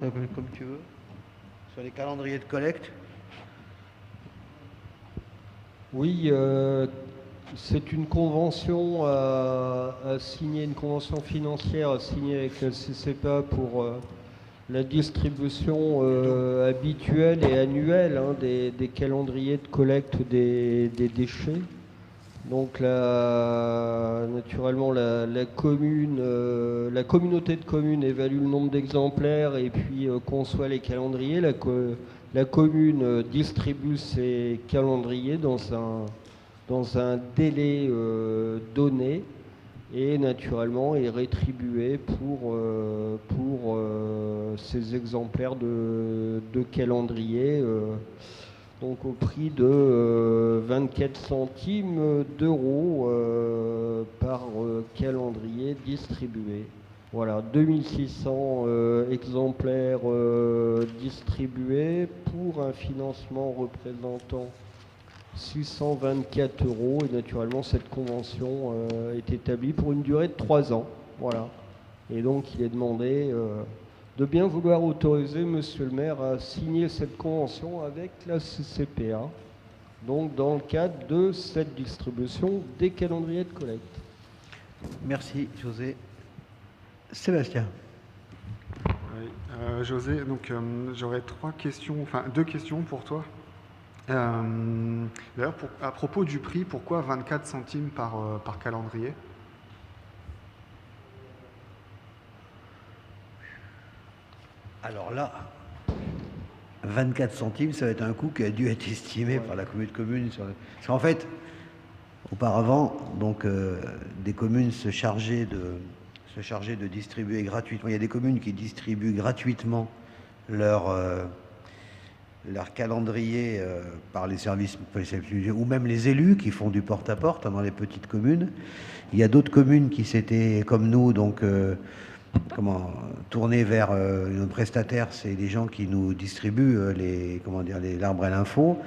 Comme tu veux. Sur les calendriers de collecte. Oui, c'est une convention à signer, une convention financière à signer avec la CCPA pour la distribution habituelle et annuelle des calendriers de collecte des déchets. Donc naturellement, la communauté de communes évalue le nombre d'exemplaires et puis conçoit les calendriers. La commune distribue ces calendriers dans un délai donné et naturellement est rétribuée pour ces exemplaires de calendrier. Donc au prix de 24 centimes d'euros par calendrier distribué. Voilà, 2600 exemplaires distribués pour un financement représentant 624 euros. Et naturellement, cette convention est établie pour une durée de 3 ans. Voilà. Et donc, il est demandé de bien vouloir autoriser Monsieur le maire à signer cette convention avec la CCPA, donc dans le cadre de cette distribution des calendriers de collecte. Merci, José. Sébastien. Oui, José, donc j'aurais deux questions pour toi. D'ailleurs, à propos du prix, pourquoi 24 centimes par calendrier? Alors là, 24 centimes, ça va être un coût qui a dû être estimé par la communauté de communes. Parce qu'en fait, auparavant, donc, des communes se chargeaient de distribuer gratuitement. Il y a des communes qui distribuent gratuitement leur calendrier par les services, ou même les élus qui font du porte-à-porte dans les petites communes. Il y a d'autres communes qui s'étaient, comme nous, donc tourner vers nos prestataires, c'est les gens qui nous distribuent l'arbre à l'info,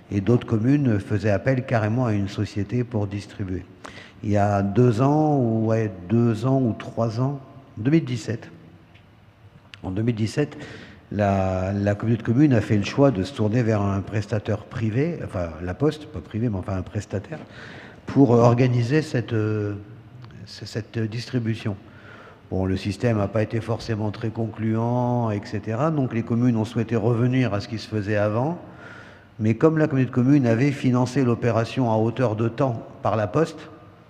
et d'autres communes faisaient appel carrément à une société pour distribuer. Il y a 2 ans, ou 3 ans, 2017. En 2017, la communauté de communes a fait le choix de se tourner vers un prestataire privé, enfin la Poste, pas privé, mais enfin un prestataire, pour organiser cette distribution. Bon, le système n'a pas été forcément très concluant, etc. Donc les communes ont souhaité revenir à ce qui se faisait avant. Mais comme la communauté de communes avait financé l'opération à hauteur de temps par la Poste,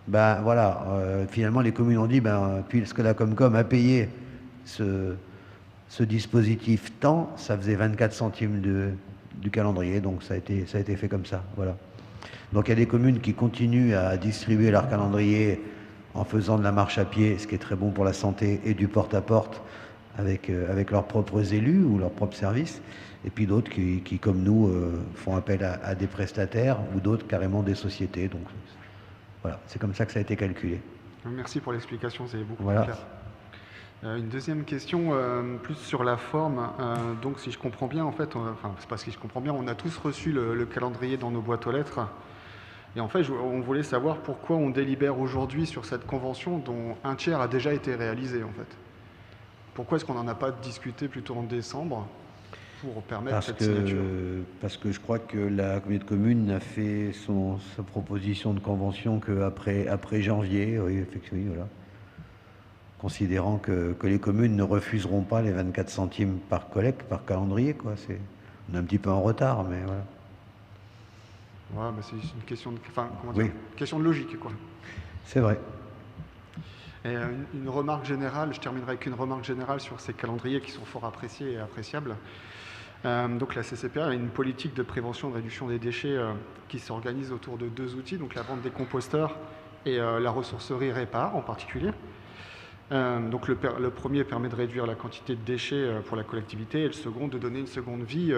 ben voilà, finalement les communes ont dit, puisque la Comcom a payé ce dispositif temps, ça faisait 24 centimes du calendrier, donc ça a été fait comme ça. Voilà. Donc il y a des communes qui continuent à distribuer leur calendrier en faisant de la marche à pied, ce qui est très bon pour la santé, et du porte-à-porte avec leurs propres élus ou leurs propres services, et puis d'autres qui comme nous, font appel à des prestataires, ou d'autres carrément des sociétés. Donc voilà, c'est comme ça que ça a été calculé. Merci pour l'explication, c'est beaucoup Voilà. plus clair. Une deuxième question, plus sur la forme. Donc si je comprends bien, en fait, c'est pas si je comprends bien, on a tous reçu le calendrier dans nos boîtes aux lettres. Et en fait, on voulait savoir pourquoi on délibère aujourd'hui sur cette convention dont un tiers a déjà été réalisé, en fait. Pourquoi est-ce qu'on n'en a pas discuté plutôt en décembre pour permettre cette signature? Parce que je crois que la communauté de communes a fait sa proposition de convention qu'après janvier, oui, effectivement, voilà. Considérant que les communes ne refuseront pas les 24 centimes par collecte, par calendrier, quoi. On est un petit peu en retard, mais voilà. Ouais, mais c'est une question question de logique, quoi. C'est vrai. Et une remarque générale, je terminerai avec une remarque générale sur ces calendriers qui sont fort appréciés et appréciables. Donc la CCPA a une politique de prévention de réduction des déchets qui s'organise autour de 2 outils, donc la vente des composteurs et la ressourcerie Répar en particulier. Donc le premier permet de réduire la quantité de déchets pour la collectivité, et le second de donner une seconde vie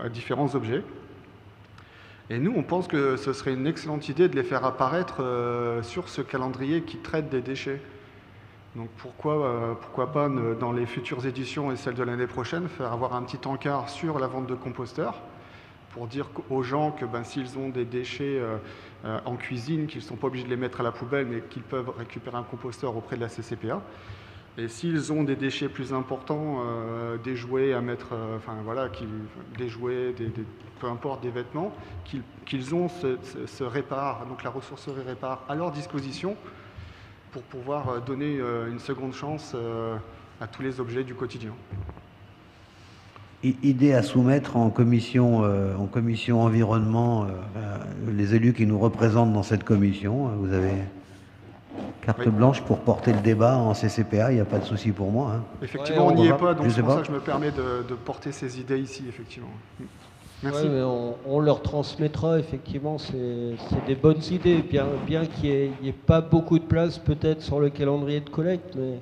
à différents objets. Et nous, on pense que ce serait une excellente idée de les faire apparaître sur ce calendrier qui traite des déchets. Donc pourquoi pas, dans les futures éditions et celles de l'année prochaine, faire avoir un petit encart sur la vente de composteurs, pour dire aux gens que s'ils ont des déchets en cuisine, qu'ils ne sont pas obligés de les mettre à la poubelle, mais qu'ils peuvent récupérer un composteur auprès de la CCPA. Et s'ils ont des déchets plus importants, des jouets à mettre, des jouets, peu importe, des vêtements, qu'ils ont ce répar, donc la ressourcerie répar, à leur disposition pour pouvoir donner une seconde chance à tous les objets du quotidien. Idée à soumettre en commission environnement, les élus qui nous représentent dans cette commission. Vous avez carte blanche pour porter le débat en CCPA, il n'y a pas de souci pour moi. Hein. Effectivement, on n'y est pas, donc c'est pour ça que je me permets de porter ces idées ici, effectivement. Merci. Ouais, mais on leur transmettra, effectivement, c'est des bonnes idées, bien qu'il n'y ait pas beaucoup de place peut-être sur le calendrier de collecte, mais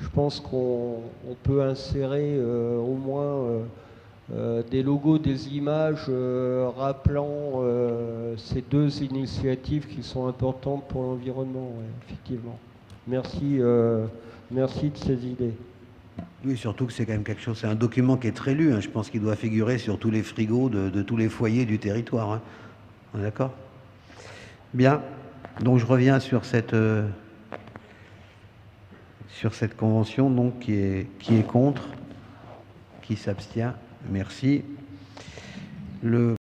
je pense qu'on peut insérer au moins des logos, des images rappelant ces deux initiatives qui sont importantes pour l'environnement, ouais, effectivement. Merci, merci de ces idées. Oui, surtout que c'est quand même quelque chose, c'est un document qui est très lu, hein. Je pense qu'il doit figurer sur tous les frigos de tous les foyers du territoire. Hein. On est d'accord ? Bien, donc je reviens sur cette convention donc, qui est contre, qui s'abstient. Merci.